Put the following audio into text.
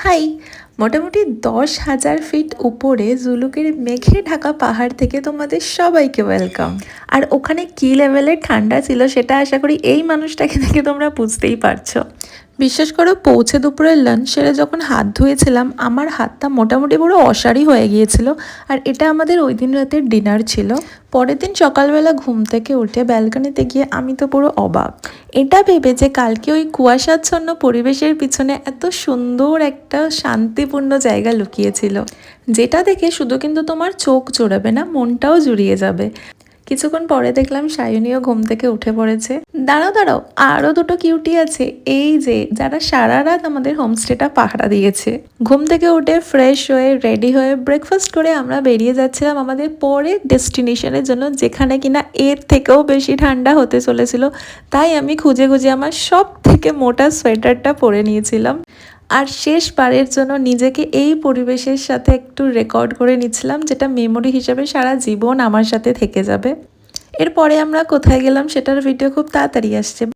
High! মোটামুটি ১০,০০০ fit উপরে জুলুকের মেঘে ঢাকা পাহাড় থেকে তোমাদের সবাইকে ওয়েলকাম। আর ওখানে কী লেভেলের ঠান্ডা ছিল সেটা আশা করি এই মানুষটাকে দেখে তোমরা বুঝতেই পারছো। বিশ্বাস করো, পৌঁছে দুপুরের লাঞ্চ সেরে যখন হাত ধুয়েছিলাম আমার হাতটা মোটামুটি পুরো অসাড়ই হয়ে গিয়েছিল। আর এটা আমাদের ওই দিন রাতের ডিনার ছিল। পরের দিন সকালবেলা ঘুম থেকে উঠে ব্যালকনিতে গিয়ে আমি তো পুরো অবাক, এটা ভেবে যে কালকে ওই কুয়াশাচ্ছন্ন পরিবেশের পিছনে এত সুন্দর একটা শান্তিপূর্ণ জায়গা লুকিয়েছিল, যেটা দেখে শুধু কিন্তু তোমার চোখ জোড়াবে না, মনটাও জুড়িয়ে যাবে। কিছুক্ষণ পরে দেখলাম সায়নীও ঘুম থেকে উঠে পড়েছে। দাঁড়াও দাঁড়াও, আরও দুটো কিউটি আছে, এই যে যারা সারা রাত আমাদের হোমস্টেটা পাহারা দিয়েছে। ঘুম থেকে উঠে ফ্রেশ হয়ে রেডি হয়ে ব্রেকফাস্ট করে আমরা বেরিয়ে যাচ্ছিলাম আমাদের পরের ডেস্টিনেশনের জন্য, যেখানে কিনা এর থেকেও বেশি ঠান্ডা হতে চলেছিল। তাই আমি খুঁজে খুঁজে আমার সব থেকে মোটা সোয়েটারটা পরে নিয়েছিলাম। আর শেষবারের জন্য নিজেকে এই পরিবেশের সাথে একটু রেকর্ড করে নিচ্ছিলাম, যেটা মেমোরি হিসেবে সারা জীবন আমার সাথে থেকে যাবে। এরপরে আমরা কোথায় গেলাম সেটার ভিডিও খুব তাড়াতাড়ি আসছে।